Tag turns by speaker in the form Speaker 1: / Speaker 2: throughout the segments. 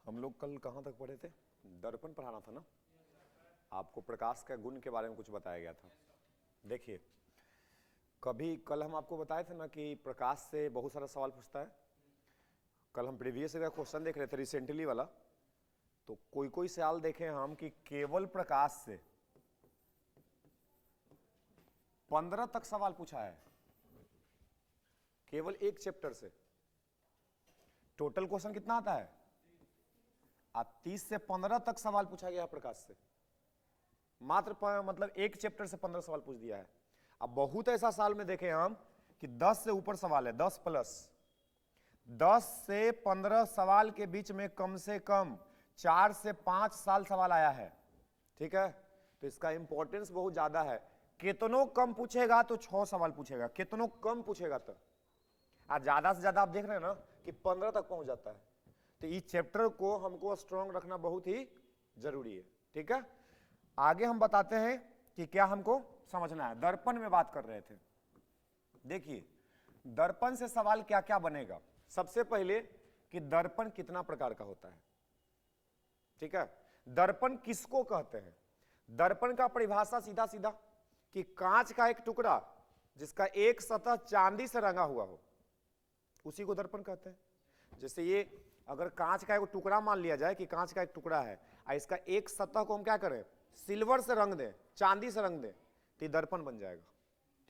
Speaker 1: हम लोग कल कहाँ तक पढ़े थे? दर्पण पढ़ाना था ना। आपको प्रकाश के गुण के बारे में कुछ बताया गया था। देखिए, कल हम आपको बताए थे ना कि प्रकाश से बहुत सारा सवाल पूछता है। कल हम प्रीवियस ईयर का क्वेश्चन देख रहे थे, रिसेंटली वाला। तो कोई सवाल देखे हम कि केवल प्रकाश से 15 तक सवाल पूछा है, केवल एक चैप्टर से। टोटल क्वेश्चन कितना आता है? 30 से 15 तक सवाल पूछा गया प्रकाश से। मात्र मतलब एक चैप्टर से 15 सवाल पूछ दिया है। अब बहुत ऐसा साल में देखे हम कि 10 से ऊपर सवाल है, 10 प्लस 10 से 15 सवाल के बीच में कम से कम 4 से 5 साल सवाल आया है। ठीक है, तो इसका इंपॉर्टेंस बहुत ज्यादा है। कितनों कम पूछेगा तो 6 सवाल पूछेगा, कितनों कम पूछेगा तो आज ज्यादा से ज्यादा आप देख रहे हैं ना कि 15 तक पहुंच जाता है। तो इस चैप्टर को हमको स्ट्रॉन्ग रखना बहुत ही जरूरी है। ठीक है, आगे हम बताते हैं कि क्या हमको समझना है। दर्पण में बात कर रहे थे। देखिए, दर्पण से सवाल क्या क्या बनेगा। सबसे पहले कि दर्पण कितना प्रकार का होता है। ठीक है, दर्पण किसको कहते हैं? दर्पण का परिभाषा सीधा सीधा कि कांच का एक टुकड़ा जिसका एक सतह चांदी से रंगा हुआ हो, उसी को दर्पण कहते हैं। जैसे ये अगर कांच का एक टुकड़ा मान लिया जाए कि कांच का एक टुकड़ा है और इसका एक सतह को हम क्या करें, सिल्वर से रंग दें, चांदी से रंग दें, तो दर्पण बन जाएगा।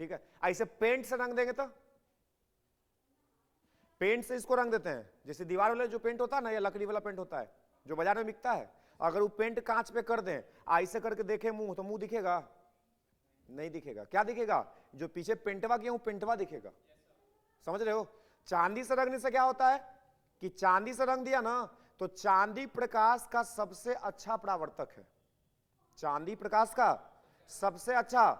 Speaker 1: ठीक है, ऐसे पेंट से रंग देंगे तो पेंट से इसको रंग देते हैं। जैसे दीवार वाला जो पेंट होता है ना, या लकड़ी वाला पेंट होता है जो बाजार में बिकता है, अगर वो पेंट कांच पे कर दें, ऐसे करके देखें मुंह, तो मुंह दिखेगा? नहीं दिखेगा। क्या दिखेगा? जो पीछे पेंटवा किया वो पेंटवा दिखेगा। समझ रहे हो? चांदी से रंगने से क्या होता है कि चांदी से रंग दिया ना तो चांदी प्रकाश का सबसे अच्छा परावर्तक है। चांदी प्रकाश का सबसे अच्छा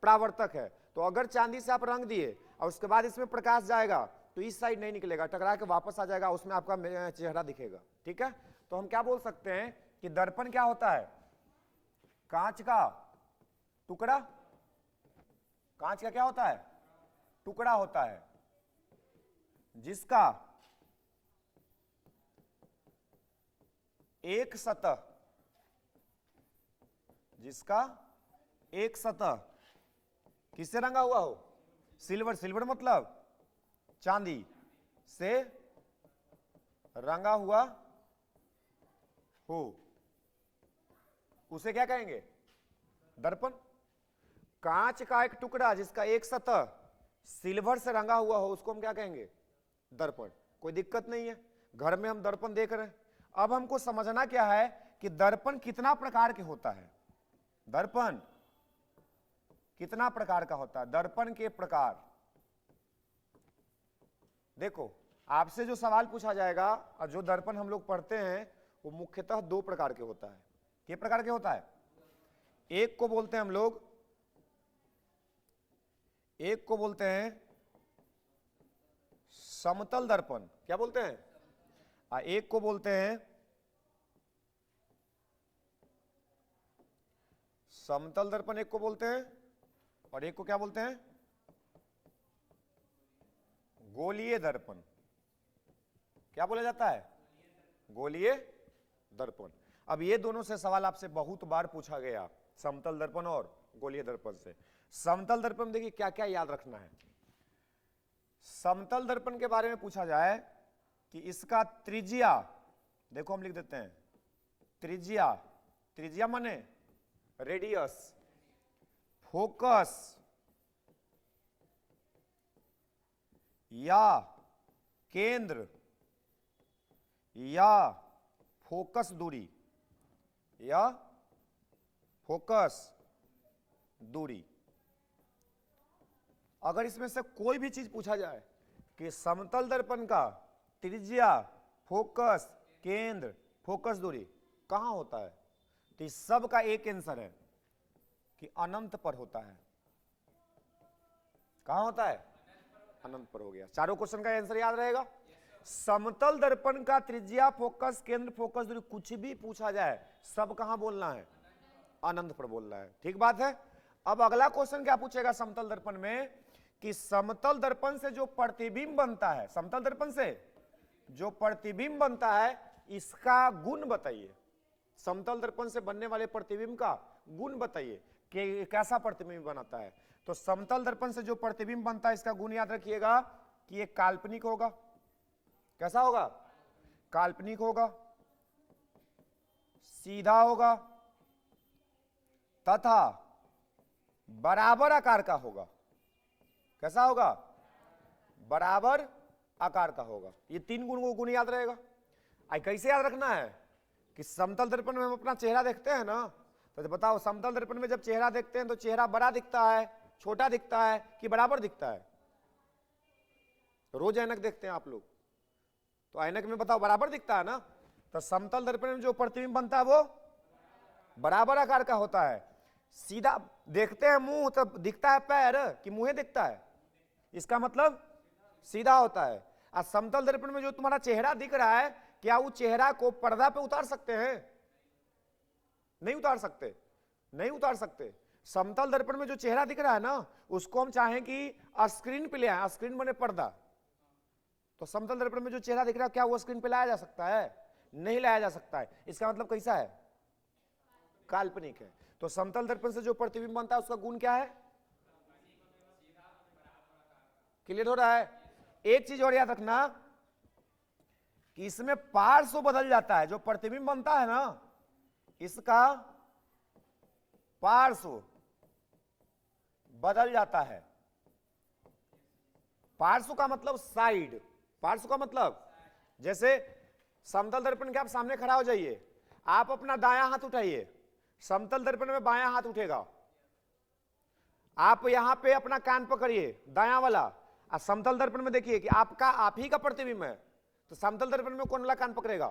Speaker 1: परावर्तक है। तो अगर चांदी से आप रंग दिए और उसके बाद इसमें प्रकाश जाएगा तो इस साइड नहीं निकलेगा, टकरा के वापस आ जाएगा, उसमें आपका चेहरा दिखेगा। ठीक है, तो हम क्या बोल सकते हैं कि दर्पण क्या होता है? कांच का टुकड़ा। कांच का क्या होता है? टुकड़ा होता है जिसका एक सतह किससे रंगा हुआ हो? सिल्वर। सिल्वर मतलब चांदी से रंगा हुआ हो, उसे क्या कहेंगे? दर्पण। कांच का एक टुकड़ा जिसका एक सतह सिल्वर से रंगा हुआ हो, उसको हम क्या कहेंगे? दर्पण। कोई दिक्कत नहीं है, घर में हम दर्पण देख रहे हैं। अब हमको समझना क्या है कि दर्पण कितना प्रकार के होता है। दर्पण कितना प्रकार का होता है? दर्पण के प्रकार देखो, आपसे जो सवाल पूछा जाएगा और जो दर्पण हम लोग पढ़ते हैं वो मुख्यतः 2 प्रकार के होता है। कितने प्रकार के होता है? एक को बोलते हैं हम लोग, एक को बोलते हैं समतल दर्पण। क्या बोलते हैं? एक को बोलते हैं समतल दर्पण, एक को बोलते हैं, और एक को क्या बोलते हैं? गोलीय दर्पण। क्या बोला जाता है? गोलीय दर्पण। अब ये दोनों से सवाल आपसे बहुत बार पूछा गया, समतल दर्पण और गोलीय दर्पण से। समतल दर्पण देखिए क्या क्या याद रखना है। समतल दर्पण के बारे में पूछा जाए कि इसका त्रिज्या, देखो हम लिख देते हैं त्रिज्या। त्रिज्या माने रेडियस, फोकस या केंद्र या फोकस दूरी, या फोकस दूरी। अगर इसमें से कोई भी चीज पूछा जाए कि समतल दर्पण का त्रिज्या, फोकस, केंद्र, फोकस दूरी कहां होता है, तो इस सब का एक आंसर है कि अनंत पर होता है। कहां होता है? अनंत पर हो गया। चारों क्वेश्चन का आंसर याद रहेगा। समतल दर्पण का त्रिज्या, फोकस, केंद्र, फोकस दूरी कुछ भी पूछा जाए सब कहां बोलना है? अनंत पर बोलना है। ठीक बात है। अब अगला क्वेश्चन क्या पूछेगा समतल दर्पण में कि समतल दर्पण से जो प्रतिबिंब बनता है, समतल दर्पण से जो प्रतिबिंब बनता है इसका गुण बताइए, समतल दर्पण से बनने वाले प्रतिबिंब का गुण बताइए कि कैसा प्रतिबिंब बनाता है। तो समतल दर्पण से जो प्रतिबिंब बनता है इसका गुण याद रखिएगा कि ये काल्पनिक होगा। कैसा होगा? काल्पनिक होगा, सीधा होगा तथा बराबर आकार का होगा। कैसा होगा? बराबर आकार का होगा। ये तीन गुण को गुण याद रहेगा। कैसे याद रखना है कि समतल दर्पण में हम अपना चेहरा देखते हैं ना, तो बताओ समतल दर्पण में जब चेहरा देखते हैं तो चेहरा बड़ा दिखता है, छोटा दिखता है कि बराबर दिखता है? रोज ऐनक देखते हैं आप लोग, तो ऐनक में बताओ बराबर दिखता है ना। तो समतल दर्पण में जो प्रतिबिंब बनता है वो बराबर आकार का होता है। सीधा देखते हैं मुंह तो दिखता है पैर कि मुंह दिखता है, इसका मतलब सीधा होता है। और समतल दर्पण में जो तुम्हारा चेहरा दिख रहा है, क्या वो चेहरा को पर्दा पे उतार सकते हैं? नहीं उतार सकते, नहीं उतार सकते। समतल दर्पण में जो चेहरा दिख रहा है ना, उसको हम चाहें कि स्क्रीन पे ले आए, स्क्रीन बने पर्दा, तो समतल दर्पण में जो चेहरा दिख रहा है क्या वो स्क्रीन पे लाया जा सकता है? नहीं लाया जा सकता है। इसका मतलब कैसा है? काल्पनिक है। तो समतल दर्पण से जो प्रतिबिंब बनता है उसका गुण क्या है? क्लियर हो रहा है? एक चीज और याद रखना कि इसमें पार्श्व बदल जाता है। जो प्रतिबिंब बनता है ना, इसका पार्श्व बदल जाता है। पार्श्व का मतलब साइड, पार्श्व का मतलब जैसे समतल दर्पण के आप सामने खड़ा हो जाइए, आप अपना दायां हाथ उठाइए, समतल दर्पण में बायां हाथ उठेगा। आप यहां पे अपना कान पकड़िए दायां वाला, और समतल दर्पण में देखिए कि आपका आप ही का प्रतिबिंब है, तो समतल दर्पण में कौन वाला कान पकड़ेगा?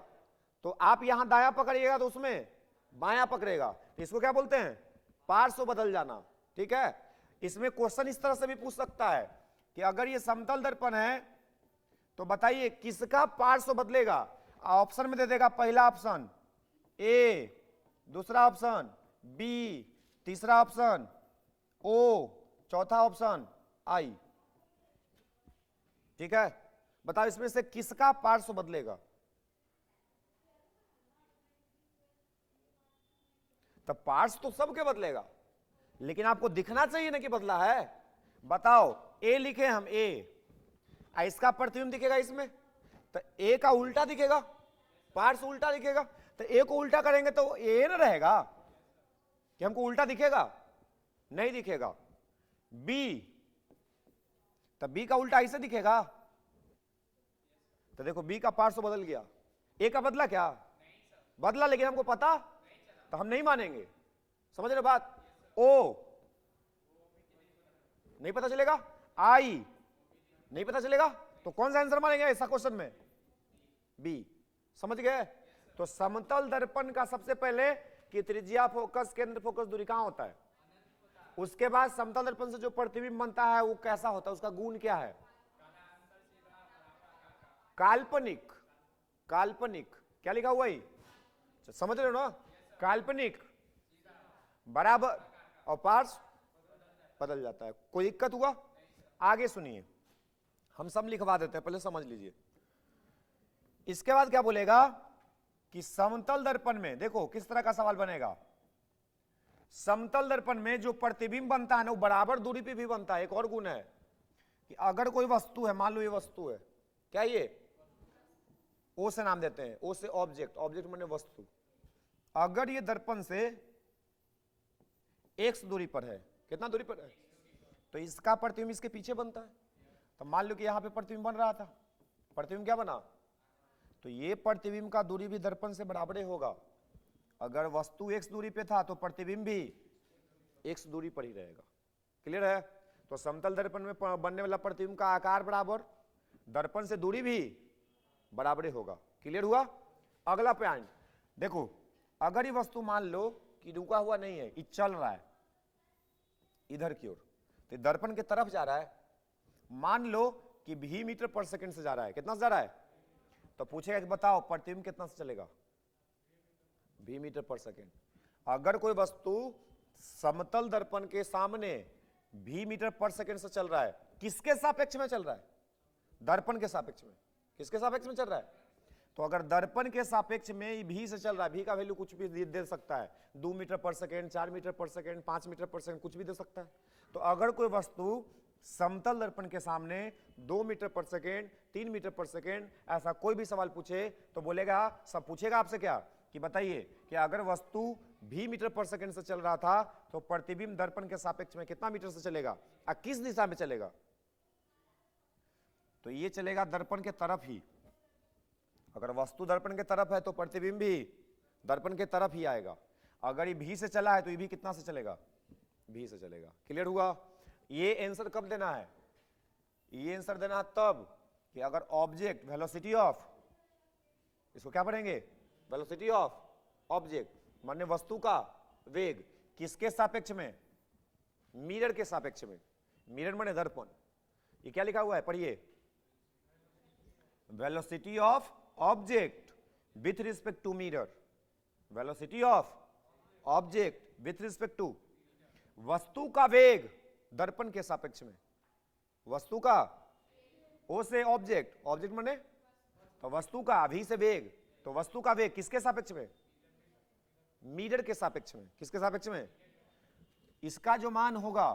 Speaker 1: तो आप यहां दायां पकड़िएगा तो उसमें बायां पकड़ेगा। तो इसको क्या बोलते हैं? पार्श्व बदल जाना। ठीक है? इसमें क्वेश्चन इस तरह से भी पूछ सकता है कि अगर ये समतल दर्पण है तो बताइए किसका पार्श्व बदलेगा। ऑप्शन में दे देगा, पहला ऑप्शन ए, दूसरा ऑप्शन बी, तीसरा ऑप्शन ओ, चौथा ऑप्शन आई। ठीक है? बताओ इसमें से किसका पार्श्व बदलेगा? तो पार्श्व तो सबके बदलेगा, लेकिन आपको दिखना चाहिए ना कि बदला है। बताओ ए लिखे हम, ए, इसका प्रतिबिंब दिखेगा इसमें, तो ए का उल्टा दिखेगा, पार्श्व उल्टा दिखेगा। तो ए को उल्टा करेंगे तो ए ना रहेगा कि हमको उल्टा दिखेगा? नहीं दिखेगा। बी, तो बी का उल्टा ऐसे दिखेगा। तो देखो बी का पार्श्व बदल गया, ए का बदला क्या? बदला, लेकिन हमको पता, तो हम नहीं मानेंगे। समझ रहे बात? ओ नहीं पता चलेगा, आई नहीं पता चलेगा, तो कौन सा आंसर मानेंगे ऐसा क्वेश्चन में? बी। समझ गए? तो समतल दर्पण का सबसे पहले कि त्रिज्या फोकस, केंद्र फोकस दूरी कहां होता है, उसके बाद समतल दर्पण से जो प्रतिबिंब बनता है वो कैसा होता है, उसका गुण क्या है? काल्पनिक। काल्पनिक क्या लिखा हुआ है? समझ रहे हो ना? काल्पनिक, बराबर, और पार्श्व बदल जाता है। कोई दिक्कत हुआ? आगे सुनिए, हम सब लिखवा देते हैं, पहले समझ लीजिए। इसके बाद क्या बोलेगा कि समतल दर्पण में देखो किस तरह का सवाल बनेगा। समतल दर्पण में जो प्रतिबिंब बनता है ना, वो बराबर दूरी पे भी बनता है। एक और गुण है कि अगर कोई वस्तु है, मान लो ये वस्तु है, क्या ये ओ से नाम देते हैं, ओ से ऑब्जेक्ट, ऑब्जेक्ट माने वस्तु। अगर ये दर्पण से एक्स दूरी पर है, कितना दूरी पर है, तो इसका प्रतिबिंब इसके पीछे बनता है। तो मान लो कि यहां पे प्रतिबिंब बन रहा था, प्रतिबिंब क्या बना, तो ये प्रतिबिंब का दूरी भी दर्पण से बराबर होगा। अगर वस्तु एक्स दूरी पे था तो प्रतिबिंब भी एक्स दूरी पर ही रहेगा। क्लियर है? तो समतल दर्पण में बनने वाला प्रतिबिंब का आकार बराबर, दर्पण से दूरी भी बराबर होगा। क्लियर हुआ? अगला पॉइंट देखो, अगर ये वस्तु मान लो कि रुका हुआ नहीं है, ये चल रहा है इधर की ओर, तो दर्पण के तरफ जा रहा है। मान लो कि भी मीटर पर सेकंड से जा रहा है, कितना से जा रहा है, तो पूछेगा कि बताओ प्रतिबिंब कितना से चलेगा, भी मीटर पर सेकंड। अगर कोई वस्तु समतल दर्पण के सामने भी मीटर पर सेकंड से चल रहा है, किसके सापेक्ष में चल रहा है, दर्पण के सापेक्ष में। किसके सापेक्ष में चल रहा है, तो अगर दर्पण के सापेक्ष में भी से चल रहा है, भी का वैल्यू कुछ भी दे सकता है, 2 मीटर पर सेकेंड, 4 मीटर पर सेकेंड, 5 मीटर पर सेकेंड, कुछ भी दे सकता है। तो अगर कोई वस्तु समतल दर्पण के सामने 2 मीटर पर सेकेंड, 3 मीटर पर सेकेंड, ऐसा कोई भी सवाल पूछे तो बोलेगा, सब पूछेगा आपसे क्या कि बताइए कि अगर वस्तु भी मीटर पर सेकेंड से चल रहा था तो प्रतिबिंब दर्पण के सापेक्ष में कितना मीटर से चलेगा और किस दिशा में चलेगा? तो ये चलेगा दर्पण के तरफ ही। अगर वस्तु दर्पण के तरफ है तो प्रतिबिंब भी दर्पण के तरफ ही आएगा। अगर ये भी से चला है तो ये भी कितना से चलेगा? भी से चलेगा। क्लियर हुआ? ये आंसर कब देना है? ये आंसर देना है तब कि अगर ऑब्जेक्ट वेलोसिटी ऑफ, इसको क्या पढ़ेंगे? वेलोसिटी ऑफ ऑब्जेक्ट माने वस्तु का वेग किसके सापेक्ष में? मिरर के सापेक्ष में। मिरर माने दर्पण। ये क्या लिखा हुआ है? पढ़िए, velocity of object with respect to mirror. Velocity of object with respect to, वस्तु का वेग दर्पण के सापेक्ष में। वस्तु का, ओ से ऑब्जेक्ट, ऑब्जेक्ट माने तो वस्तु का, भी से वेग, तो वस्तु का वेग किसके सापेक्ष में? मिरर के सापेक्ष में। किसके सापेक्ष में? इसका जो मान होगा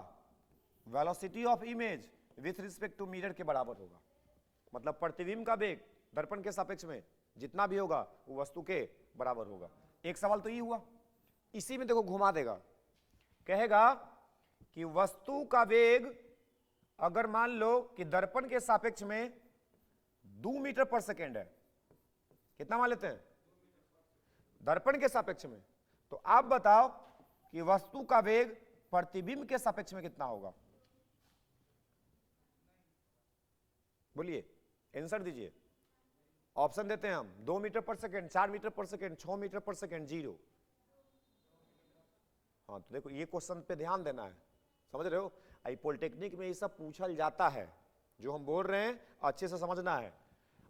Speaker 1: velocity of image with respect to mirror के बराबर होगा। मतलब प्रतिबिंब का वेग दर्पण के सापेक्ष में जितना भी होगा वो वस्तु के बराबर होगा। एक सवाल तो ये हुआ। इसी में देखो घुमा देगा, कहेगा कि वस्तु का वेग अगर मान लो कि दर्पण के सापेक्ष में 2 मीटर पर सेकेंड है, कितना मान लेते हैं? दर्पण के सापेक्ष में। तो आप बताओ कि वस्तु का वेग प्रतिबिंब के सापेक्ष में कितना होगा? बोलिए, आंसर दीजिए। ऑप्शन देते हैं हम, 2 मीटर पर सेकेंड, 4 मीटर पर सेकेंड, 6 मीटर पर सेकेंड, 0। हाँ तो देखो ये क्वेश्चन पे ध्यान देना है, समझ रहे हो? आई पॉलिटेक्निक में ये सब पूछा जाता है, जो हम बोल रहे हैं अच्छे से समझना है।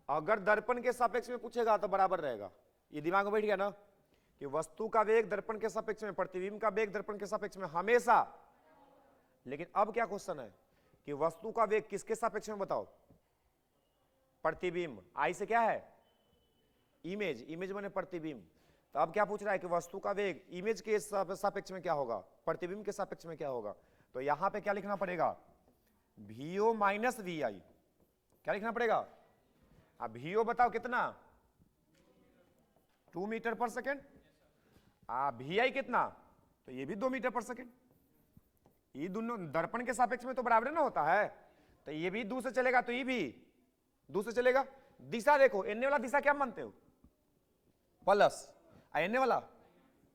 Speaker 1: अगर दर्पण के सापेक्ष में पूछेगा तो बराबर रहेगा। ये दिमाग में बैठ गया ना कि वस्तु का वेग दर्पण के सापेक्ष में, प्रतिबिंब का वेग दर्पण के सापेक्ष में हमेशा। लेकिन अब क्या क्वेश्चन है कि वस्तु का वेग किसके सापेक्ष में बताओ? प्रतिबिंब। आई से क्या है? इमेज। इमेज माने प्रतिबिंब। तो अब क्या पूछ रहा है कि वस्तु का वेग इमेज के सापेक्ष में क्या होगा, प्रतिबिंब के सापेक्ष में क्या होगा? तो यहां पे क्या लिखना पड़ेगा? VO minus VI। क्या लिखना पड़ेगा? अब VO बताओ कितना? 2 मीटर पर सेकेंड। VI कितना? तो ये भी 2 मीटर पर सेकेंड। ये दोनों दर्पण के सापेक्ष में तो बराबर ना होता है। तो ये भी 2 से चलेगा तो ये भी 2 से चलेगा। दिशा देखो, एने वाला दिशा क्या मानते हो? प्लस। एने वाला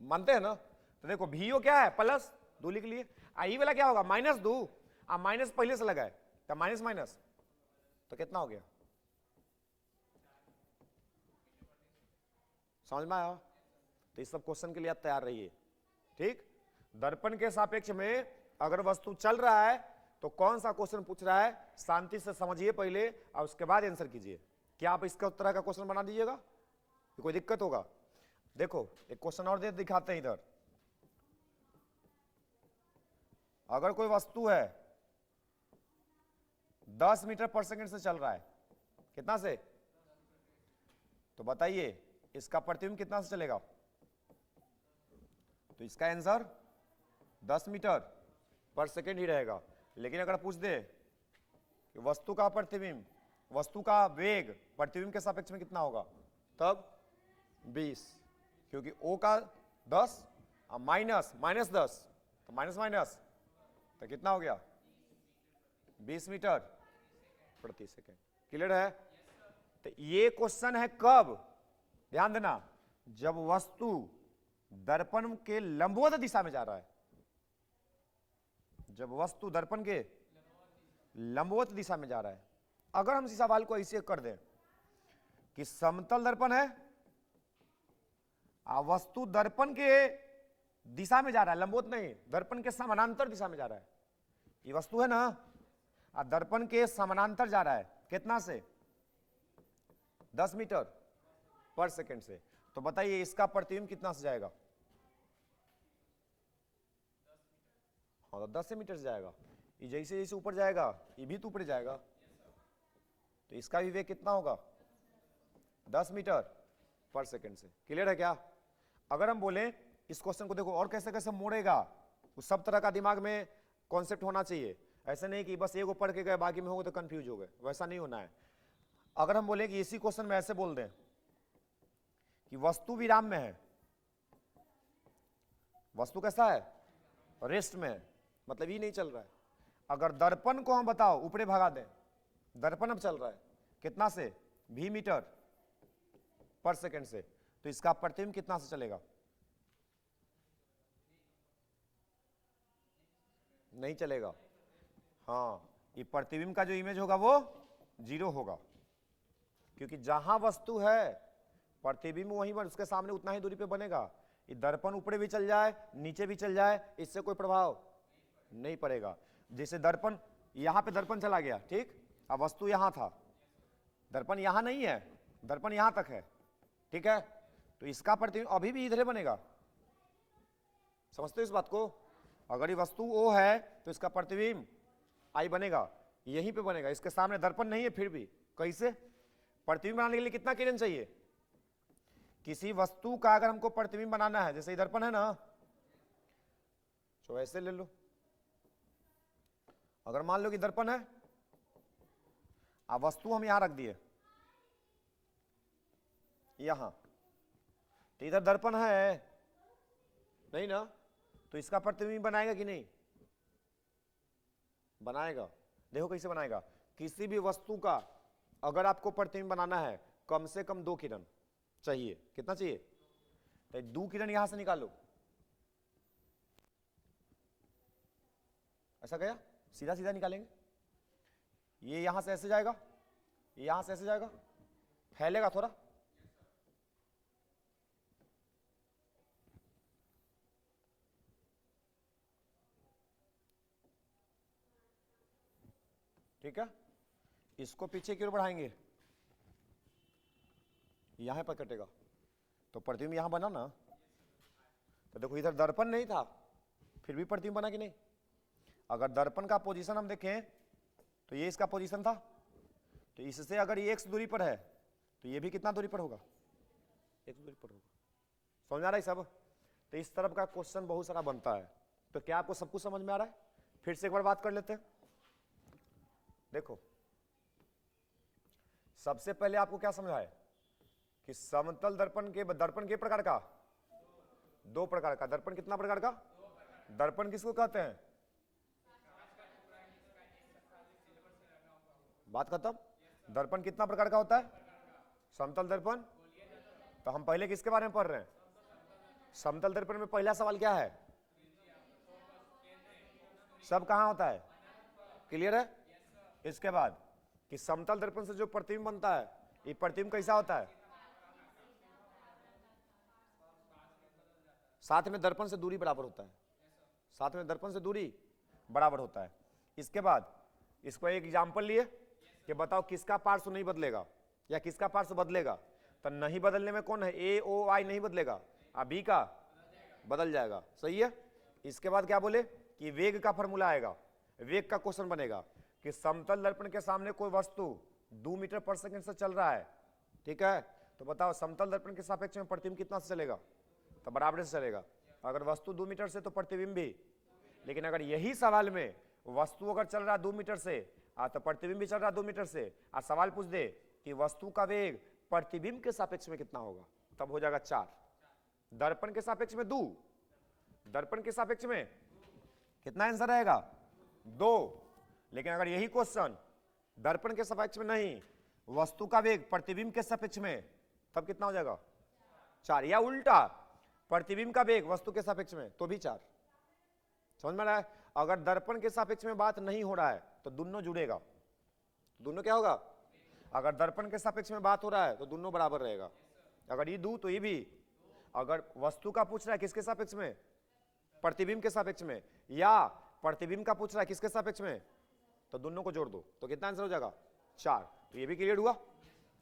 Speaker 1: मानते हैं ना? तो देखो VO क्या है? प्लस 2 लिख लिए। आई वाला क्या होगा? -2। माइनस पहले से लगा है तो माइनस माइनस तो कितना हो गया? समझ में आया? तो इस सब क्वेश्चन के लिए आप तैयार रहिए, ठीक? दर्पण के सापेक्ष में अगर वस्तु चल रहा है तो कौन सा क्वेश्चन पूछ रहा है, शांति से समझिए पहले और उसके बाद आंसर कीजिए। क्या आप इसका तरह का क्वेश्चन बना दीजिएगा? कोई दिक्कत होगा? देखो एक क्वेश्चन और दे दिखाते हैं इधर। अगर कोई वस्तु है 10 मीटर पर सेकंड से चल रहा है, कितना से? तो बताइए इसका प्रतिबिंब कितना से चलेगा? तो इसका आंसर 10 मीटर पर सेकंड ही रहेगा। लेकिन अगर पूछ दे कि वस्तु का प्रतिबिंब, वस्तु का वेग प्रतिबिंब के सापेक्ष में कितना होगा, तब 20, क्योंकि O का 10 माइनस -10 तो माइनस माइनस तो कितना हो गया? 20 मीटर प्रति सेकंड। क्लियर है? तो ये क्वेश्चन है कब? ध्यान देना, जब वस्तु दर्पण के लंबवत दिशा में जा रहा है। जब वस्तु दर्पण के लंबवत दिशा में जा रहा है। अगर हम इस सवाल को ऐसे कर दें कि समतल दर्पण है, वस्तु दर्पण के दिशा में जा रहा है, लंबवत नहीं, दर्पण के समानांतर दिशा में जा रहा है। ये वस्तु है ना, दर्पण के समानांतर जा रहा है, कितना से? 10 मीटर पर सेकंड से। तो बताइए इसका प्रतिबिंब कितना से जाएगा? हाँ तो 10 मीटर से जाएगा। ये जैसे जैसे ऊपर जाएगा ये भी तो ऊपर जाएगा, तो इसका भी वेग कितना होगा? 10 मीटर पर सेकंड से। क्लियर है क्या? अगर हम बोले इस क्वेश्चन को देखो और कैसे कैसे मोड़ेगा, तो सब तरह का दिमाग में कॉन्सेप्ट होना चाहिए। ऐसा नहीं कि बस एगो पढ़ के गए बाकी में हो गए तो कंफ्यूज हो गए, वैसा नहीं होना है। अगर हम बोले कि इसी क्वेश्चन में ऐसे बोल दें कि वस्तु विराम में है, वस्तु कैसा है? रेस्ट में है, मतलब ये नहीं चल रहा है। अगर दर्पण को हम बताओ ऊपरे भगा दें, दर्पण अब चल रहा है कितना से? v मीटर पर सेकंड से, तो इसका प्रतिबिंब कितना से चलेगा? नहीं चलेगा। हाँ, ये प्रतिबिंब का जो इमेज होगा वो 0 होगा, क्योंकि जहां वस्तु है प्रतिबिंब वहीं पर उसके सामने उतना ही दूरी पे बनेगा। ये दर्पण ऊपरे भी चल जाए नीचे भी चल जाए इससे कोई प्रभाव नहीं पड़ेगा। जैसे दर्पण यहां पे दर्पण चला गया, ठीक, अब वस्तु यहां था, दर्पण यहां नहीं है, दर्पण यहां तक है, ठीक है, तो इसका प्रतिबिंब अभी भी इधर बनेगा। समझते हो इस बात को? अगर ये वस्तु O है तो इसका प्रतिबिंब I बनेगा, यहीं पे बनेगा, इसके सामने दर्पण नहीं है फिर भी। कैसे? प्रतिबिंब बनाने के लिए कितना किरण चाहिए? किसी वस्तु का अगर हमको प्रतिबिंब बनाना है, जैसे दर्पण है ना, तो ऐसे ले लो। अगर मान लो कि दर्पण है, अब वस्तु हम यहां रख दिए यहां, तो इधर दर्पण है नहीं ना, तो इसका प्रतिबिंब बनाएगा कि नहीं? बनाएगा। देखो कैसे बनाएगा। किसी भी वस्तु का अगर आपको प्रतिबिंब बनाना है कम से कम 2 किरण चाहिए। कितना चाहिए? तो 2 किरण यहां से निकालो, ऐसा गया, सीधा सीधा निकालेंगे। ये यहां से ऐसे जाएगा, यहां से ऐसे जाएगा, फैलेगा थोड़ा, ठीक है। इसको पीछे की ओर बढ़ाएंगे, यहां पर कटेगा, तो प्रतिबिंब यहां बना ना। तो देखो इधर दर्पण नहीं था फिर भी प्रतिबिंब बना कि नहीं? अगर दर्पण का पोजीशन हम देखें तो ये इसका पोजीशन था, तो इससे अगर ये x दूरी पर है तो ये भी कितना दूरी पर होगा? x दूरी पर होगा। समझ में आ रहा है सब? तो इस तरफ का क्वेश्चन बहुत सारा बनता है। तो क्या आपको सब कुछ समझ में आ रहा है? फिर से एक बार बात कर लेते हैं। देखो सबसे पहले आपको क्या समझाए कि समतल दर्पण के प्रकार का 2 प्रकार का दर्पण। कितना प्रकार का दर्पण किसको कहते हैं? बात खत्म। दर्पण कितना प्रकार का होता है? समतल दर्पण। तो हम पहले किसके बारे में पढ़ रहे हैं? समतल दर्पण में पहला सवाल क्या है? सब कहां होता है? क्लियर है? इसके बाद कि समतल दर्पण से जो प्रतिबिंब बनता है, ये प्रतिबिंब कैसा होता है? साथ में दर्पण से दूरी बराबर होता है, साथ में दर्पण से दूरी बराबर होता है। इसके बाद इसको एक एग्जांपल लिए कि बताओ किसका पार्श्व नहीं बदलेगा या किसका पार्श्व बदलेगा? तो नहीं बदलने में कौन है? A O I नहीं बदलेगा, B का बदल जाएगा। सही है। इसके बाद क्या बोले कि वेग का फॉर्मूला आएगा, वेग का क्वेश्चन बनेगा कि समतल दर्पण के सामने कोई वस्तु 2 मीटर पर सेकंड से चल रहा है, ठीक है, तो बताओ समतल दर्पण के सापेक्ष में प्रतिबिंब कितना से चलेगा? तो बराबर से चलेगा। अगर वस्तु 2 मीटर से तो प्रतिबिंब भी। लेकिन अगर यही सवाल में वस्तु अगर चल रहा 2 मीटर से तो प्रतिबिंब भी चल रहा 2 मीटर से, सवाल पूछ दे कि वस्तु का वेग प्रतिबिंब के सापेक्ष में कितना होगा, तब हो जाएगा 4। दर्पण के सापेक्ष में 2, दर्पण के सापेक्ष में कितना आंसर रहेगा? 2। लेकिन अगर यही क्वेश्चन दर्पण के सापेक्ष में नहीं, वस्तु का वेग प्रतिबिंब के सापेक्ष में, तब कितना हो जाएगा? 4। या उल्टा प्रतिबिंब का वेग वस्तु के सापेक्ष में तो भी 4। समझ में आ रहा है? अगर दर्पण के सापेक्ष में बात नहीं हो रहा है तो दोनों जुड़ेगा, दोनों क्या होगा? अगर दर्पण के सापेक्ष में बात हो रहा है तो दोनों बराबर रहेगा। अगर ये 2 तो ये भी। अगर वस्तु का पूछ रहा है किसके सापेक्ष में? प्रतिबिंब के सापेक्ष में, या प्रतिबिंब का पूछ रहा है किसके सापेक्ष में, तो दोनों को जोड़ दो तो कितना आंसर हो जाएगा? 4। तो ये भी क्लियर हुआ।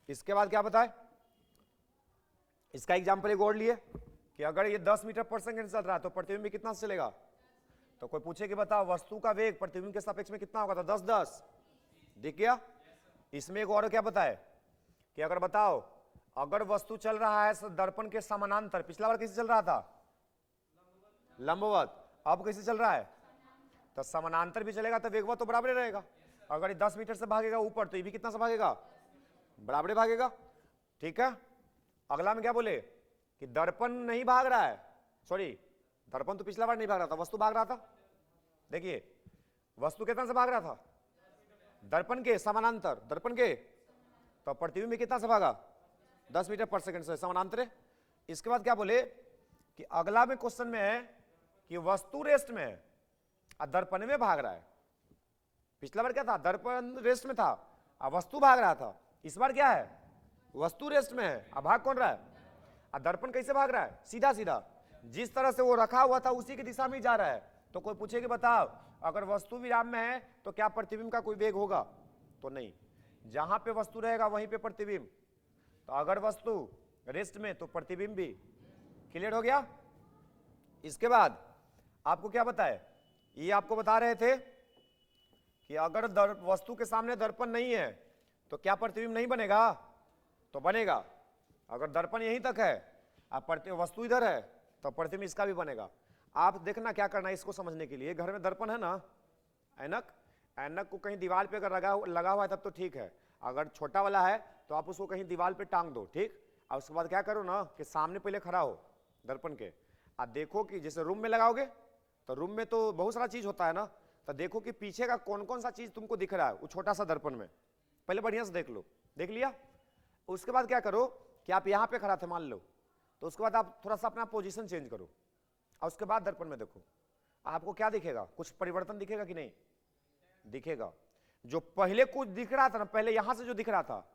Speaker 1: इसके बाद क्या बताए? इसका एग्जाम्पल एक और लिए कि अगर ये 10 मीटर पर सेकंड चल रहा है तो प्रतिबिंब भी कितना से चलेगा? तो कोई पूछे कि बताओ वस्तु का वेग प्रतिबिंब के सापेक्ष में कितना होगा, तो 10 10। दिख गया? इसमें एक और क्या बताए कि अगर बताओ अगर वस्तु चल रहा है दर्पण के समानांतर, पिछला बार कैसे चल रहा था? लंबवत। अब कैसे चल रहा है? तो समानांतर भी चलेगा तो वेगवत तो बराबर रहेगा। अगर ये 10 मीटर से भागेगा ऊपर तो ये भी कितना से भागेगा? बराबर भागेगा। ठीक है। अगला में क्या बोले कि दर्पण नहीं भाग रहा है, सॉरी दर्पण तो पिछला बार नहीं भाग रहा था, वस्तु भाग रहा था। देखिए वस्तु कितना से भाग रहा था? दर्पण के समानांतर, दर्पण के, तो प्रतिबिंब में कितना से भागा? 10 मीटर पर सेकंड से समानांतर है। इसके बाद क्या बोले कि अगला में क्वेश्चन में है कि वस्तु रेस्ट में है और दर्पण में भाग रहा है। पिछला बार क्या था? दर्पण रेस्ट में था और वस्तु भाग रहा था। इस बार क्या है? वस्तु रेस्ट में है और भाग कौन रहा है? और दर्पण कैसे भाग रहा है? सीधा सीधा, जिस तरह से वो रखा हुआ था उसी की दिशा में जा रहा है। तो कोई पूछे कि बताओ अगर वस्तु विराम में है तो क्या प्रतिबिंब का कोई वेग होगा? तो नहीं, जहां पे वस्तु रहेगा वहीं पे प्रतिबिंब। तो अगर वस्तु रेस्ट में तो प्रतिबिंब भी। क्लियर हो गया? इसके बाद आपको क्या बताए, ये आपको बता रहे थे कि अगर वस्तु के सामने दर्पण नहीं है तो क्या प्रतिबिंब नहीं बनेगा? तो बनेगा। अगर दर्पण यहीं तक है और वस्तु इधर है तो प्रतिबिंब इसका भी बनेगा। आप देखना क्या करना है इसको समझने के लिए, घर में दर्पण है ना, ऐनक, ऐनक को कहीं दीवार पे अगर लगा हुआ है तब तो ठीक है, अगर छोटा वाला है तो आप उसको कहीं दीवार पे टांग दो, ठीक। और उसके बाद क्या करो ना कि सामने पहले खड़ा हो दर्पण के, आप देखो कि जैसे रूम में लगाओगे तो रूम में तो बहुत सारा चीज होता है ना, तो देखो कि पीछे का कौन कौन सा चीज तुमको दिख रहा है वो छोटा सा दर्पण में, पहले बढ़िया से देख लो। देख लिया? उसके बाद क्या करो कि आप यहाँ पे खड़ा थे मान लो, तो उसके बाद आप थोड़ा सा अपना पोजीशन चेंज करो और उसके बाद दर्पण में देखो, आपको क्या दिखेगा? कुछ परिवर्तन दिखेगा कि नहीं? दिखेगा। जो पहले कुछ दिख रहा था ना, पहले यहां से जो दिख रहा था,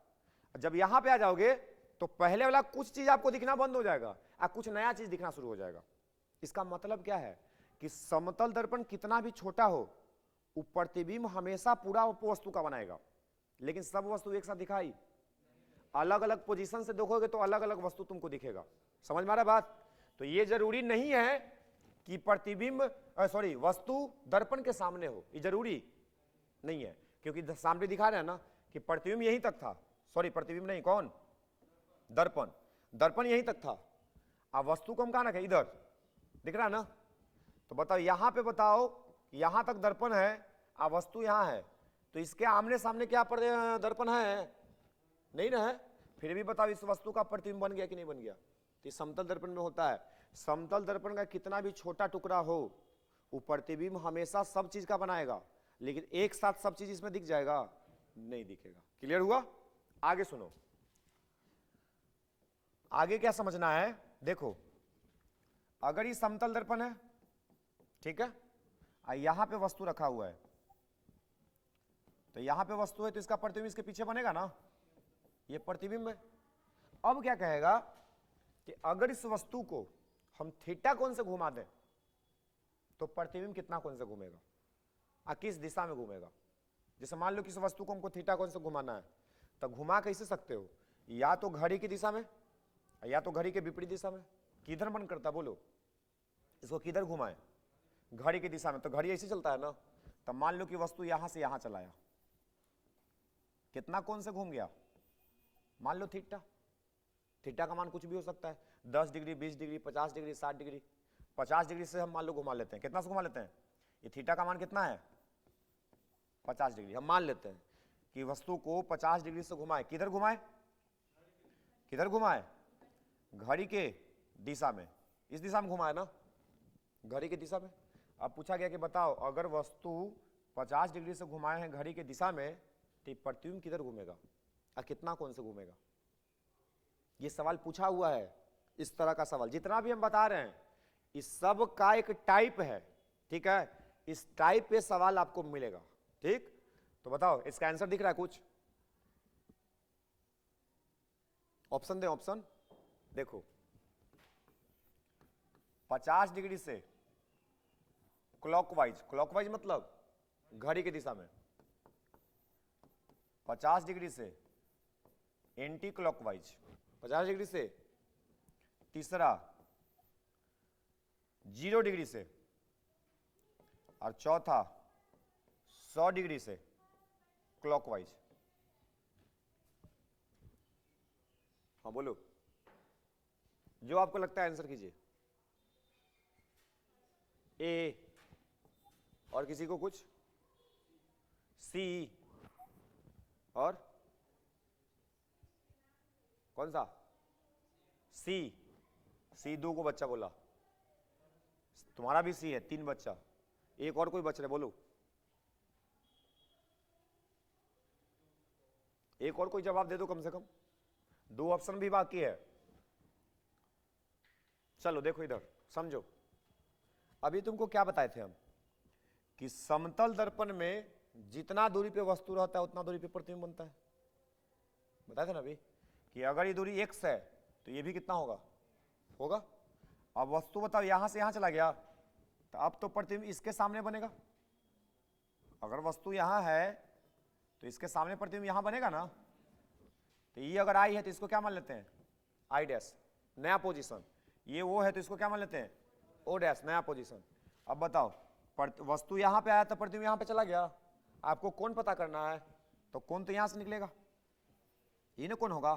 Speaker 1: जब यहां पे आ जाओगे तो पहले वाला कुछ चीज आपको दिखना बंद हो जाएगा और कुछ नया चीज दिखना शुरू हो जाएगा। इसका मतलब क्या है कि समतल दर्पण कितना भी छोटा हो, वो प्रतिबिंब हमेशा पूरा वस्तु का बनाएगा, लेकिन सब वस्तु एक साथ दिखाई, अलग अलग पोजीशन से देखोगे तो अलग अलग वस्तु तुमको दिखेगा। समझ में आ रहा बात? तो ये जरूरी नहीं है कि प्रतिबिंब सॉरी वस्तु दर्पण के सामने हो, ये जरूरी नहीं है, क्योंकि सामने दिखा रहे हैं ना कि प्रतिबिंब यहीं तक था, सॉरी प्रतिबिंब नहीं, कौन? दर्पण, दर्पण यहीं तक था, अब वस्तु को हम कहां रखे? इधर, दिख रहा है ना। तो बताओ यहां पे, बताओ यहां तक दर्पण है और वस्तु यहां है, तो इसके आमने सामने क्या दर्पण है? नहीं ना है। फिर भी बताओ इस वस्तु का प्रतिबिंब बन गया कि नहीं बन गया? तो समतल दर्पण में होता है, समतल दर्पण का कितना भी छोटा टुकड़ा हो, वो प्रतिबिंब हमेशा सब चीज का बनाएगा, लेकिन एक साथ सब चीज इसमें दिख जाएगा? नहीं दिखेगा। क्लियर हुआ? आगे सुनो, आगे क्या समझना है। देखो अगर ये समतल दर्पण है, ठीक है, यहां पे वस्तु रखा हुआ है, तो यहां पे वस्तु है तो इसका प्रतिबिंब इसके पीछे बनेगा ना, ये प्रतिबिंब है। अब क्या कहेगा कि अगर इस वस्तु को हम थीटा कोण से घुमा दें तो प्रतिबिंब कितना कोण से घूमेगा और किस दिशा में घूमेगा? जैसे मान लो कि इस वस्तु को हमको थीटा कोण से घुमाना है, तो घुमा कैसे सकते हो? या तो घड़ी की दिशा में या तो घड़ी के विपरीत दिशा में। किधर मन करता बोलो? इसको किधर घुमाए? घड़ी की दिशा में, तो घड़ी ऐसे चलता है ना। तब मान लो कि वस्तु यहां से यहां चलाया, कितना कोण से घूम गया? मान लो थीटा, थीटा का मान कुछ भी हो सकता है, 10 degree, 20 degree, 50 degree, 60 degree. 50 degree से हम मान लो घुमा लेते हैं, कितना से घुमा लेते हैं? ये थीटा का मान कितना है? 50 डिग्री। हम मान लेते हैं कि वस्तु को 50 डिग्री से घुमाए, किधर घुमाए? किधर घुमाए? घड़ी के दिशा में, इस दिशा में घुमाए ना, घड़ी की दिशा में। अब पूछा गया कि बताओ अगर वस्तु 50 डिग्री से घुमाए हैं घड़ी की दिशा में, तो प्रतिबिंब किधर घूमेगा और कितना कोण से घूमेगा? ये सवाल पूछा हुआ है। इस तरह का सवाल जितना भी हम बता रहे हैं इस सब का एक टाइप है, ठीक है, इस टाइप पे सवाल आपको मिलेगा, ठीक। तो बताओ इसका आंसर दिख रहा है कुछ? ऑप्शन दे, ऑप्शन देखो। 50 डिग्री से क्लॉकवाइज, क्लॉकवाइज मतलब घड़ी की दिशा में, 50 डिग्री से एंटी क्लॉकवाइज, 50 डिग्री से, तीसरा 0 डिग्री से, और चौथा 100 डिग्री से क्लॉकवाइज। हाँ बोलो, जो आपको लगता है आंसर कीजिए। ए, और किसी को कुछ? सी, और कौन सा? सी। सी 2 को बच्चा बोला, तुम्हारा भी सी है, 3 बच्चा। एक और कोई बच रहे, बोलो। एक और कोई जवाब दे दो कम से कम, 2 ऑप्शन भी बाकी है। चलो देखो इधर, समझो। अभी तुमको क्या बताए थे हम कि समतल दर्पण में जितना दूरी पे वस्तु रहता है उतना दूरी पे प्रतिबिंब बनता है। बताए थे ना अभी कि अगर ये दूरी x है तो ये भी कितना होगा? होगा। अब वस्तु बताओ यहां से यहां चला गया तो अब तो प्रतिबिंब इसके सामने बनेगा। अगर वस्तु यहां है तो इसके सामने प्रतिबिंब यहां बनेगा ना। तो ये अगर I है तो इसको क्या मान लेते हैं? I डैश, नया पोजीशन। ये O है तो इसको क्या मान लेते हैं? O डैश, नया पोजीशन। अब बताओ, वस्तु यहां पे आया तो प्रतिबिंब यहां पे चला गया। आपको कौन पता करना है, तो कौन तो यहां से निकलेगा। ये ना कौन होगा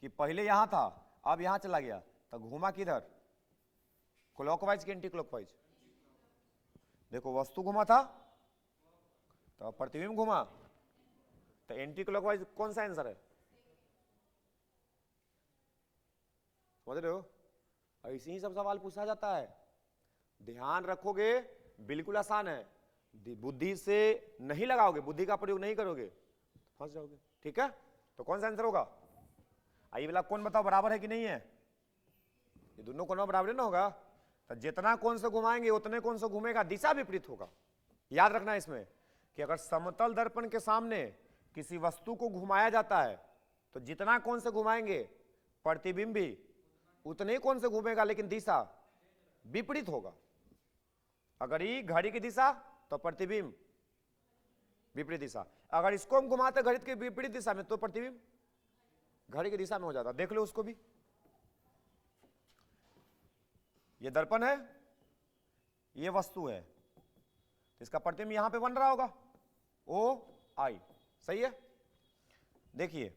Speaker 1: कि पहले यहां था अब यहां चला गया तो घुमा किधर? क्लॉकवाइज कि एंटी क्लॉकवाइज? देखो वस्तु घुमा था तो प्रतिबिंब घुमा, तो एंटी क्लॉकवाइज कौन सा आंसर है? समझ रहे हो? ऐसे ही सब सवाल पूछा जाता है, ध्यान रखोगे, बिल्कुल आसान है। बुद्धि से नहीं लगाओगे, बुद्धि का प्रयोग नहीं करोगे, फंस जाओगे। ठीक है, तो कौन सा आंसर होगा? आई वाला कौन बताओ बराबर है कि नहीं है? ये दोनों कोण बराबर ना होगा, तो जितना कोण से घुमाएंगे उतने कोण से घूमेगा, दिशा विपरीत होगा। याद रखना इसमें कि अगर समतल दर्पण के सामने किसी वस्तु को घुमाया जाता है तो जितना कोण से घुमाएंगे प्रतिबिंब भी उतने कोण से घूमेगा, लेकिन दिशा विपरीत होगा। अगर ये घड़ी की दिशा तो प्रतिबिंब विपरीत दिशा, अगर इसको हम घुमाते घड़ी के विपरीत दिशा में तो प्रतिबिंब घड़ी की दिशा में हो जाता। देख लो उसको भी। ये दर्पण है, ये वस्तु है, तो इसका प्रतिबिंब यहां पे बन रहा होगा, ओ आई। सही है। देखिए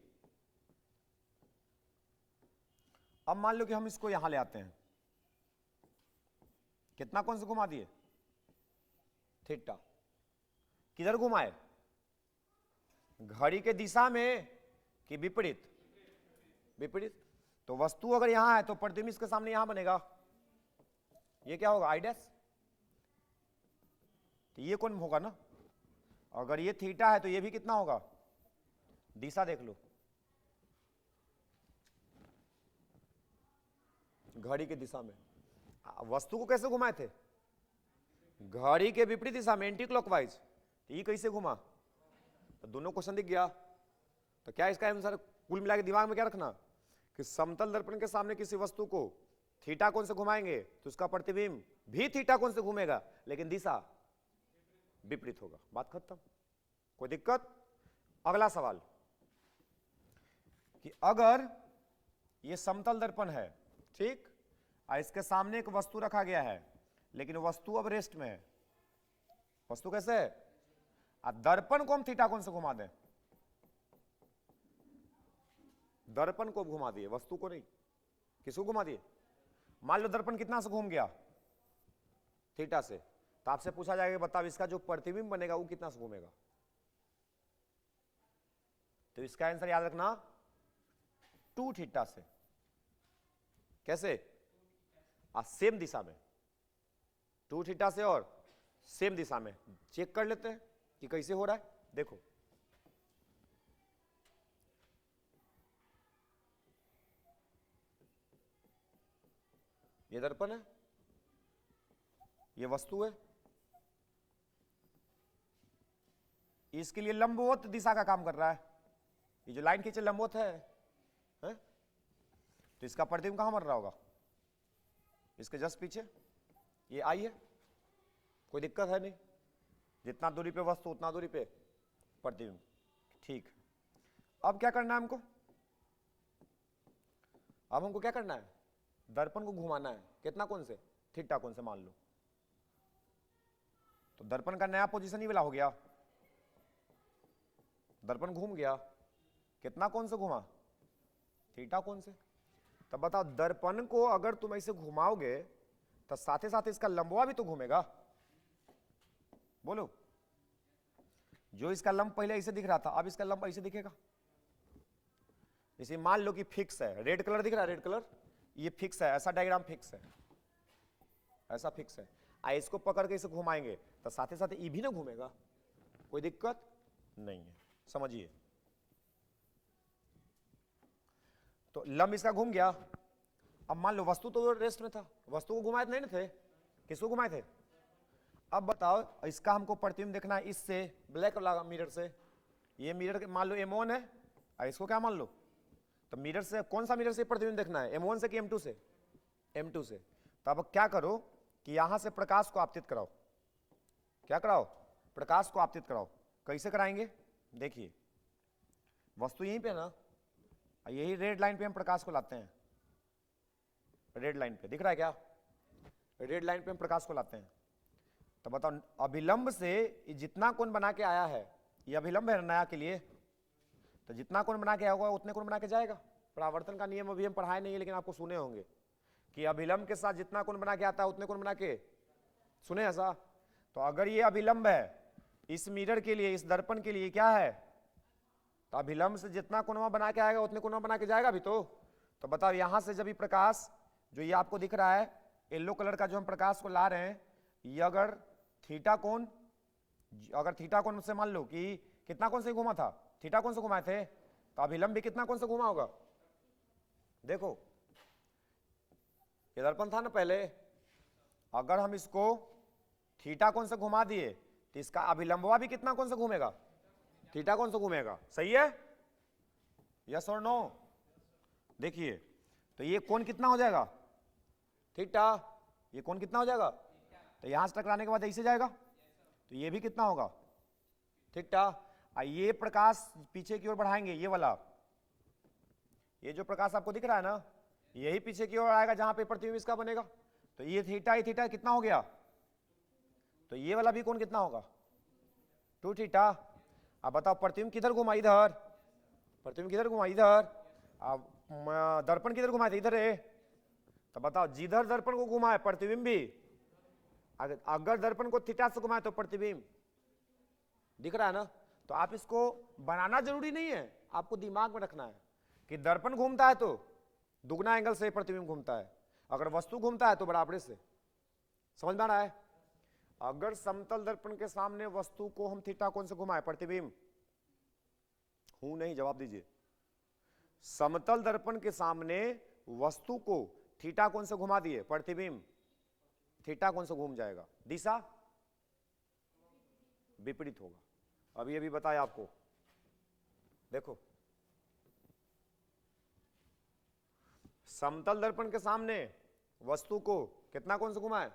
Speaker 1: अब मान लो कि हम इसको यहां ले आते हैं, कितना कोण से घुमा दिए? थीटा। किधर घुमाए? घड़ी के दिशा में कि विपरीत? विपरीत। तो वस्तु अगर यहां है तो प्रतिबिंब इसके सामने यहां बनेगा, ये क्या होगा? I dash. तो ये कौन होगा ना, अगर ये थीटा है तो ये भी कितना होगा? दिशा देख लो, घड़ी की दिशा में। वस्तु को कैसे घुमाए थे? घड़ी के विपरीत दिशा में, एंटी क्लॉकवाइज। तो ये कैसे घुमा? तो दोनों क्वेश्चन दिख गया। तो क्या इसका आंसर कुल मिला के दिमाग में क्या रखना कि समतल दर्पण के सामने किसी वस्तु को थीटा कोण से घुमाएंगे तो उसका प्रतिबिंब भी थीटा कोण से घूमेगा, लेकिन दिशा विपरीत होगा। बात खत्म। कोई दिक्कत? अगला सवाल कि अगर ये समतल दर्पण है, ठीक, और इसके सामने एक वस्तु रखा गया है, लेकिन वस्तु अब रेस्ट में है। वस्तु कैसे है? अब दर्पण को हम थीटा कोण से घुमा दें, दर्पण को घुमा दिए, वस्तु को नहीं। किसको घुमा दिए? मान लो दर्पण कितना से घूम गया? थीटा से। तो आपसे पूछा जाएगा बताओ इसका जो प्रतिबिंब बनेगा वो कितना से घूमेगा? तो इसका आंसर याद रखना 2 थीटा से। कैसे? सेम दिशा में, 2 थीटा से और सेम दिशा में। चेक कर लेते हैं कि कैसे हो रहा है। देखो ये दर्पण है, ये वस्तु है, इसके लिए लंबवत दिशा का काम कर रहा है। ये जो लाइन खींचे लंबवत है? तो इसका प्रतिबिंब कहां बन रहा होगा? इसके जस्ट पीछे। ये आई है, कोई दिक्कत है नहीं। जितना दूरी पे वस्तु उतना दूरी पे प्रतिबिंब। ठीक, अब क्या करना है हमको? अब हमको क्या करना है? दर्पण को घुमाना है। कितना कोण से? थीटा कोण से मान लो। तो दर्पण का नया पोजीशन ही वाला हो गया, दर्पण घूम गया। कितना कोण से घुमा? थीटा कोण से। तब बताओ दर्पण को अगर तुम ऐसे घुमाओगे तो साथ ही साथ इसका लंबवा भी तो घूमेगा। बोलो, जो इसका लंब पहले ऐसे दिख रहा था अब इसका लंब ऐसे दिखेगा। जैसे मान लो कि फिक्स है, रेड कलर दिख रहा है, रेड कलर ये फिक्स है, ऐसा डायग्राम फिक्स है, ऐसा फिक्स है। इसको पकड़ के इसे घुमाएंगे तो साथ ही साथ ये भी ना घूमेगा, कोई दिक्कत नहीं है। समझिए, तो लंब इसका घूम गया। अब मान लो वस्तु तो रेस्ट में था, वस्तु को घुमाए नहीं ना थे, किसको घुमाए थे। अब बताओ इसका हमको प्रतिबिंब देखना है इससे, ब्लैक वाला मिरर से। ये मिरर मान लो M1 है, इसको क्या मान लो, तो मिरर से कौन सा मिरर से प्रतिबिंब देखना है, M1 से कि M2 से, M2 से। तो अब क्या करो कि यहां से प्रकाश को आपतित कराओ। क्या कराओ, प्रकाश को आपतित कराओ। कैसे कराएंगे, देखिए वस्तु यहीं पे ना, यही रेड लाइन पे हम प्रकाश को लाते हैं, रेड लाइन पे दिख रहा है क्या, रेड लाइन पे हम प्रकाश को लाते हैं। तो बताओ अभिलंब से जितना कोण बना के आया है, ये अभिलंब है नया के लिए, तो जितना कोण बना के आया होगा उतने कोण बना के जाएगा। परावर्तन का नियम अभी हम पढ़ाए नहीं है लेकिन आपको सुने होंगे कि अभिलंब के साथ जितना कोण बना के आता है उतने कोण बना के, सुने ऐसा। तो अगर ये अभिलंब है इस मिरर के लिए, इस दर्पण के लिए क्या है, तो अभिलंब से जितना कोणवा बना के आएगा उतने कोणवा बना के जाएगा भी तो बताओ यहां से जब ये प्रकाश जो ये आपको दिख रहा है येलो कलर का जो हम प्रकाश को ला रहे हैं, ये अगर थीटा कोण, अगर थीटा कोण से मान लो कि कितना कोण से घुमा था, थीटा कोण से घुमाए थे, तो अभिलंब भी कितना कोण से घुमा होगा। देखो ये दर्पण था ना पहले, अगर हम इसको थीटा कोण से घुमा दिए तो इसका अभिलंबवा भी कितना कोण से घूमेगा, थीटा कोण से घूमेगा। सही है, यस और नो। देखिए तो ये कोण कितना हो जाएगा, थीटा, ये कोण कितना हो जाएगा, तो यहां से टकराने के बाद ऐसे जाएगा, तो ये भी कितना होगा, थीटा। ये प्रकाश पीछे की ओर बढ़ाएंगे, ये वाला, ये जो प्रकाश आपको दिख रहा है ना, यही पीछे की ओर आएगा जहां पे प्रतिबिंब इसका बनेगा। तो ये थीटा कितना हो गया, तो ये वाला भी कोण कितना होगा, 2 थीटा। अब बताओ प्रतिबिंब किधर घुमा, इधर, प्रतिबिंब किधर घुमा, इधर। अब दर्पण किधर घुमाए थे, इधर है। तो बताओ जिधर दर्पण को घुमाए प्रतिबिंब भी, अगर दर्पण को थीटा से घुमाए तो प्रतिबिंब दिख रहा है ना। तो आप इसको बनाना जरूरी नहीं है, आपको दिमाग में रखना है कि दर्पण घूमता है तो दुगना एंगल से प्रतिबिंब घूमता है, अगर वस्तु घूमता है तो बराबरी से। समझ में आ रहा है। अगर समतल दर्पण के सामने वस्तु को हम थीटा कोण से घुमाए, प्रतिबिंब हूं नहीं, जवाब दीजिए। समतल दर्पण के सामने वस्तु को थीटा कोण से घुमा दिए, प्रतिबिंब थीटा कोण से घूम जाएगा, दिशा विपरीत होगा। अभी बताया आपको, देखो समतल दर्पण के सामने वस्तु को कितना कोण से घुमाए,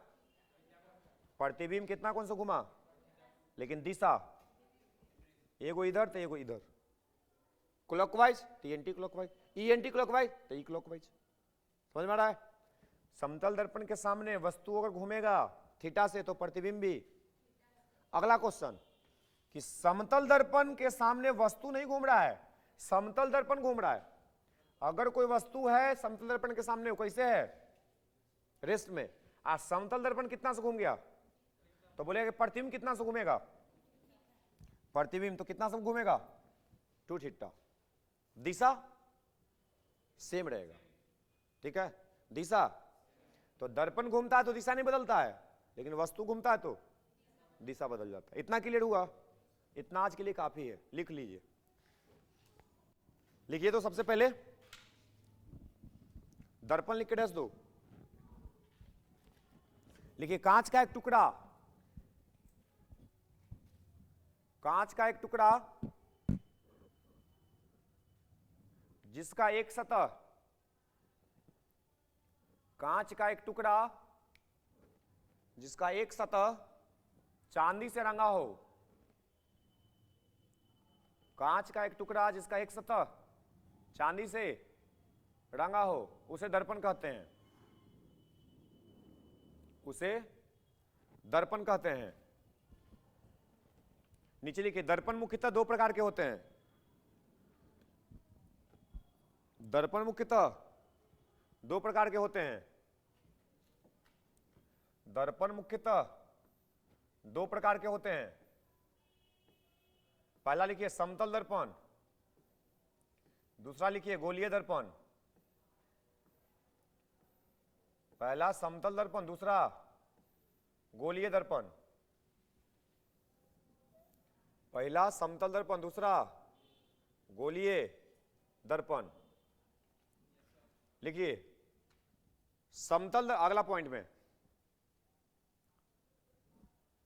Speaker 1: प्रतिबिंब कितना कोण से घुमा, लेकिन दिशा एगो इधर तो एगो इधर, क्लॉकवाइज तो एंटी क्लॉकवाइज, एंटी क्लॉकवाइज तो ई क्लॉकवाइज। समझ में आ रहा है। समतल दर्पण के सामने वस्तु अगर घूमेगा थीटा से तो प्रतिबिंब भी। अगला क्वेश्चन कि समतल दर्पण के सामने वस्तु नहीं घूम रहा है, समतल दर्पण घूम रहा है। अगर कोई वस्तु है समतल दर्पण के सामने, वो कैसे है, रेस्ट में। आज समतल दर्पण कितना से घूम गया, तो बोलेगा प्रतिबिंब कितना से घूमेगा, प्रतिबिंब तो कितना से घूमेगा, 2 थीटा। दिशा सेम रहेगा, ठीक है। दिशा तो दर्पण घूमता है तो दिशा नहीं बदलता है, लेकिन वस्तु घूमता है तो दिशा बदल जाता है। इतना क्लियर हुआ, इतना आज के लिए काफी है। लिख लीजिए, लिखिए तो सबसे पहले दर्पण लिख के डैश दो। लिखिए कांच का एक टुकड़ा, कांच का एक टुकड़ा जिसका एक सतह, कांच का एक टुकड़ा जिसका एक सतह चांदी से रंगा हो, कांच का एक टुकड़ा जिसका एक सतह चांदी से रंगा हो, उसे दर्पण कहते हैं, उसे दर्पण कहते हैं। नीचे लिखिए दर्पण मुख्यतः 2 प्रकार के होते हैं, दर्पण मुख्यतः दो प्रकार के होते हैं। दर्पण मुख्यतः दो प्रकार के होते हैं। पहला लिखिए समतल दर्पण, दूसरा लिखिए गोलीय दर्पण। पहला समतल दर्पण, दूसरा गोलीय दर्पण। पहला समतल दर्पण, दूसरा गोलीय दर्पण। लिखिए समतल, अगला पॉइंट में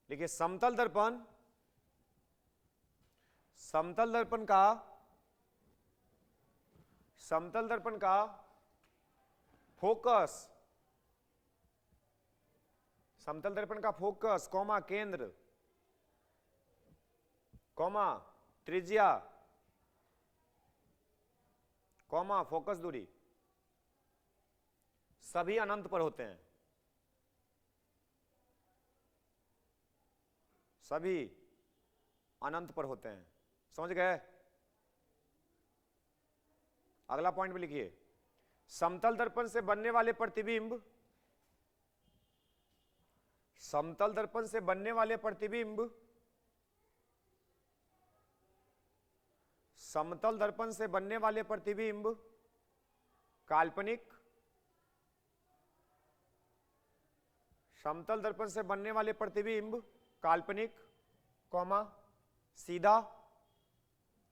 Speaker 1: लिखिए समतल दर्पण, समतल दर्पण का, समतल दर्पण का फोकस, समतल दर्पण का फोकस कॉमा केंद्र कॉमा त्रिज्या कॉमा फोकस दूरी सभी अनंत पर होते हैं। सभी अनंत पर होते हैं। समझ गए? अगला पॉइंट भी लिखिए समतल दर्पण से बनने वाले प्रतिबिंब, समतल दर्पण से बनने वाले प्रतिबिंब, समतल दर्पण से बनने वाले प्रतिबिंब काल्पनिक, समतल दर्पण से बनने वाले प्रतिबिंब काल्पनिक कॉमा सीधा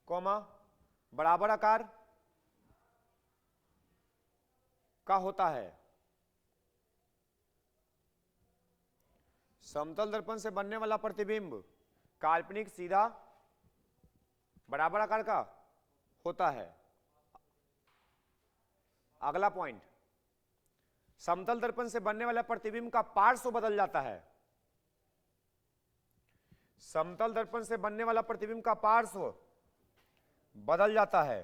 Speaker 1: कॉमा बराबर आकार का होता है। समतल दर्पण से बनने वाला प्रतिबिंब काल्पनिक, सीधा, बराबर आकार का होता है। अगला पॉइंट, समतल दर्पण से बनने वाला प्रतिबिंब का पार्श्व बदल जाता है। समतल दर्पण से बनने वाला प्रतिबिंब का पार्श्व बदल जाता है।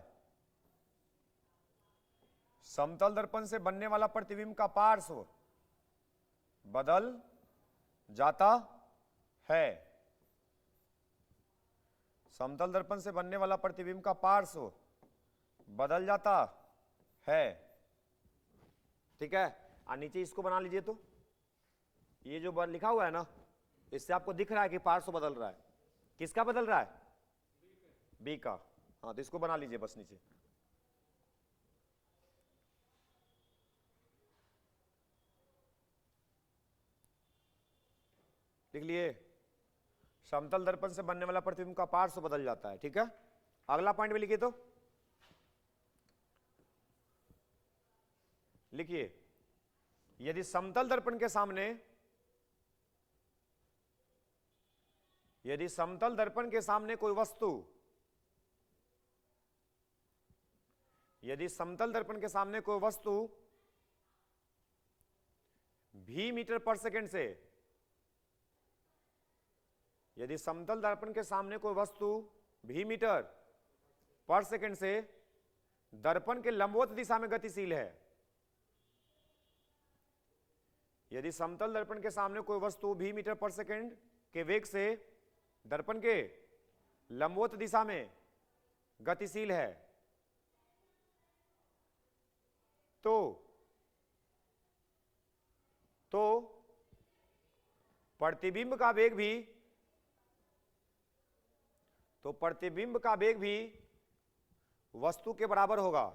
Speaker 1: समतल दर्पण से बनने वाला प्रतिबिंब का पार्श्व बदल जाता है। समतल दर्पण से बनने वाला प्रतिबिंब का पार्श्व बदल जाता है। ठीक है, और नीचे इसको बना लीजिए। तो ये जो लिखा हुआ है ना, इससे आपको दिख रहा है कि पार्श्व बदल रहा है। किसका बदल रहा है? बी का। हाँ, तो इसको बना लीजिए बस नीचे। लिख लिए समतल दर्पण से बनने वाला प्रतिबिंब का पार्श्व बदल जाता है। ठीक है, अगला पॉइंट भी लिखिए। तो लिखिए यदि समतल दर्पण के सामने, यदि समतल दर्पण के सामने कोई वस्तु, यदि समतल दर्पण के सामने कोई वस्तु v मीटर पर सेकंड से, यदि समतल दर्पण के सामने कोई वस्तु v मीटर पर सेकंड से दर्पण के लंबवत दिशा में गतिशील है, यदि समतल दर्पण के सामने कोई वस्तु v मीटर पर सेकंड के वेग से दर्पण के लंबवत दिशा में गतिशील है, तो प्रतिबिंब का वेग भी, तो प्रतिबिंब का वेग भी वस्तु के बराबर होगा।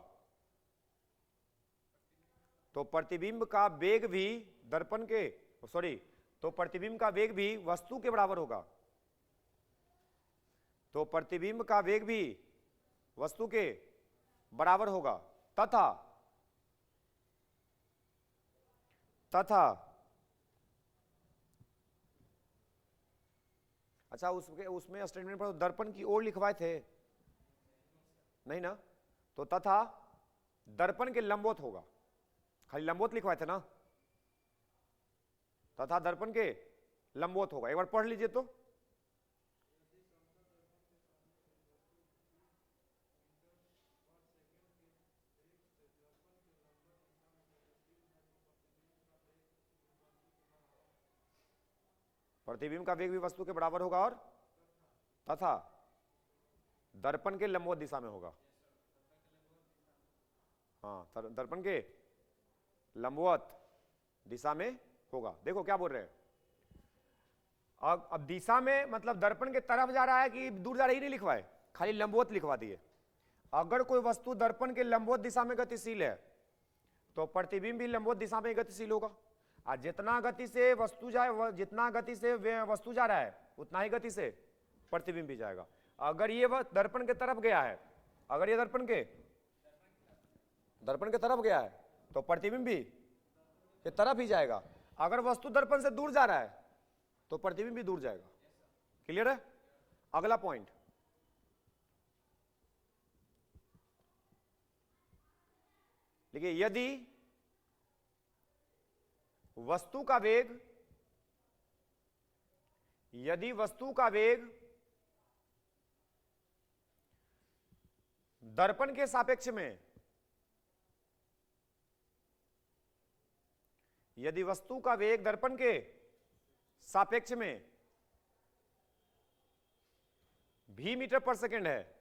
Speaker 1: तो प्रतिबिंब का वेग भी दर्पण के, सॉरी, तो प्रतिबिंब का वेग भी वस्तु के बराबर होगा। तो प्रतिबिंब का वेग भी वस्तु के बराबर होगा। तथा अच्छा, उसमें स्टेटमेंट पर दर्पण की ओर लिखवाए थे नहीं ना? तो तथा दर्पण के लंबवत होगा, खाली लंबवत लिखवाए थे ना? तथा दर्पण के लंबवत होगा। एक बार पढ़ लीजिए। तो प्रतिबिंब का वेग भी वस्तु के बराबर होगा और तथा दर्पण के लंबवत दिशा में होगा। हाँ, दर्पण के लंबवत दिशा में होगा। देखो क्या बोल रहे हैं, अब दिशा में मतलब दर्पण के तरफ जा रहा है कि दूर जा रही, नहीं लिखवाए, खाली लंबवत लिखवा दिए। अगर कोई वस्तु दर्पण के लंबवत दिशा में गतिशील है तो प्रतिबिंब भी लंबवत दिशा में गतिशील होगा। और जितना गति से वस्तु जाए, जितना गति से वस्तु जा रहा है उतना ही गति से प्रतिबिंब भी जाएगा। अगर ये दर्पण के तरफ गया है, अगर ये दर्पण के तरफ गया है तो प्रतिबिंब भी के तरफ ही जाएगा। अगर वस्तु दर्पण से दूर जा रहा है तो प्रतिबिंब भी दूर जाएगा। क्लियर है? अगला पॉइंट, देखिए, यदि वस्तु का वेग दर्पण के सापेक्ष में, यदि वस्तु का वेग दर्पण के सापेक्ष में v मीटर पर सेकेंड है,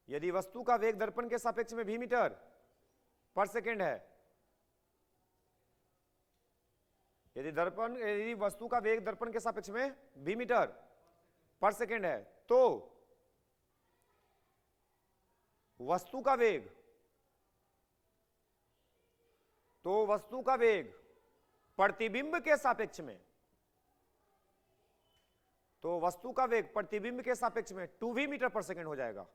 Speaker 1: यदि वस्तु का वेग दर्पण के सापेक्ष में v मीटर पर सेकेंड है, यदि वस्तु का वेग दर्पण के सापेक्ष में v मीटर पर सेकेंड है, तो वस्तु का वेग प्रतिबिंब के सापेक्ष में, तो वस्तु का वेग प्रतिबिंब के सापेक्ष में 2v मीटर पर सेकेंड हो जाएगा।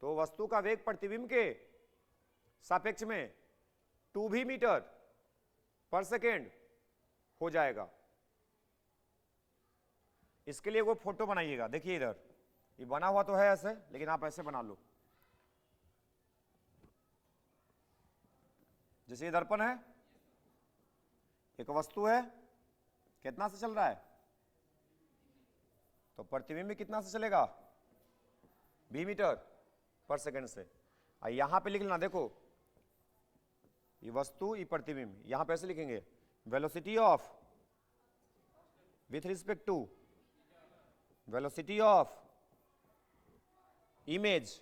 Speaker 1: तो वस्तु का वेग प्रतिबिंब के सापेक्ष में 2v मीटर पर सेकेंड हो जाएगा। इसके लिए वो फोटो बनाइएगा। देखिए इधर ये बना हुआ तो है ऐसे, लेकिन आप ऐसे बना लो। जैसे ये दर्पण है, एक वस्तु है, कितना से चल रहा है, तो प्रतिबिंब कितना से चलेगा, v मीटर पर सेकेंड से। यहां पे लिख लेना, देखो ये वस्तु, ये प्रतिबिंब, यहां पे ऐसे लिखेंगे, velocity of with respect to velocity of image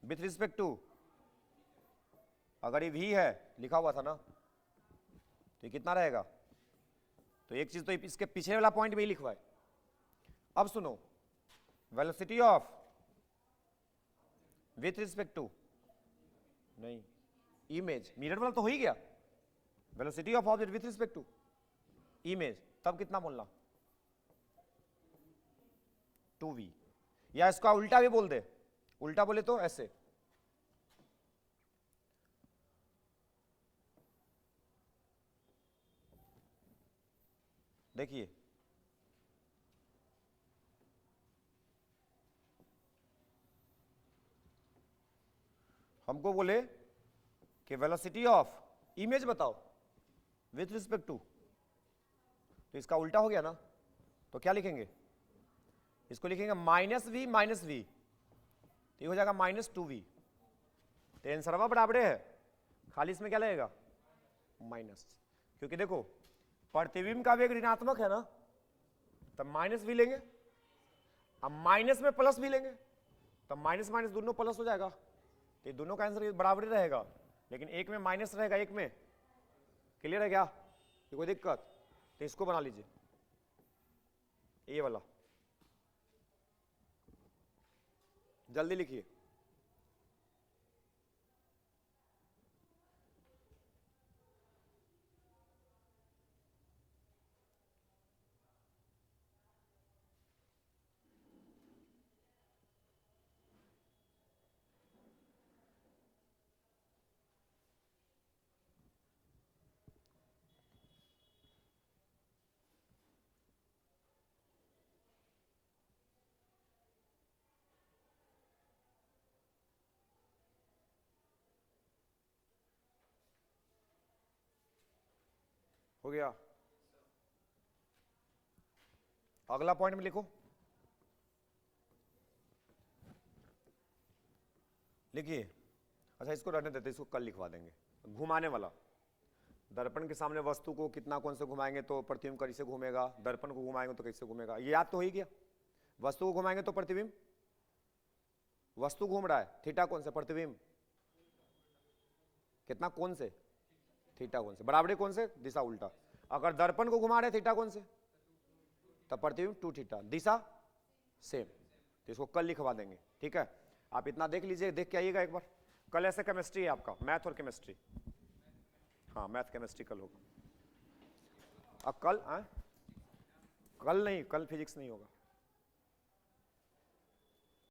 Speaker 1: with respect to, अगर ये v है लिखा हुआ था ना, तो ये कितना रहेगा, तो एक चीज तो इसके पीछे वाला पॉइंट में ही लिखवा है। अब सुनो, velocity of with respect to, नहीं, इमेज, मीटर वाला तो हो ही गया, velocity of object with respect to image, तब कितना बोलना, 2v। या इसका उल्टा भी बोल दे, उल्टा बोले तो ऐसे, देखिए हमको बोले कि वेलोसिटी ऑफ इमेज बताओ विथ रिस्पेक्ट टू, तो इसका उल्टा हो गया ना, तो क्या लिखेंगे, इसको लिखेंगे माइनस वी, तो ये हो जाएगा -2v। तो आंसर बराबर है, खाली इसमें क्या लगेगा, माइनस, क्योंकि देखो प्रतिबिंब का वेग ऋणात्मक है ना, तब -v लेंगे, अब माइनस में प्लस भी लेंगे, तब माइनस माइनस दोनों प्लस हो जाएगा, तो दोनों का आंसर बराबर ही रहेगा, लेकिन एक में माइनस रहेगा, एक में। क्लियर है क्या, ये कोई दिक्कत, तो इसको बना लीजिए, ये वाला जल्दी लिखिए। हो गया, अगला पॉइंट में लिखो, लिखिए। अच्छा इसको रहने देते, इसको कल लिखवा देंगे। घुमाने वाला, दर्पण के सामने वस्तु को कितना कोण से घुमाएंगे तो प्रतिबिंब कैसे घूमेगा, दर्पण को घुमाएंगे तो कैसे घूमेगा, ये याद तो हो ही गया। वस्तु को घुमाएंगे तो प्रतिबिंब वस्तु घूम रहा है, थीटा कौन से? प्रतिबिंब कितना कोण से? थीटा कोण से। बराबरी कौन से? दिशा उल्टा। अगर दर्पण को घुमा रहे थीटा कौन से? तब प्रतिबिंब 2 थीटा, दिशा सेम। तो इसको कल लिखवा देंगे, ठीक है। आप इतना देख लीजिए, देख के आइएगा एक बार। कल ऐसे केमिस्ट्री है आपका, मैथ और केमिस्ट्री। हाँ मैथ केमिस्ट्री कल होगा। अब कल नहीं, कल फिजिक्स नहीं होगा।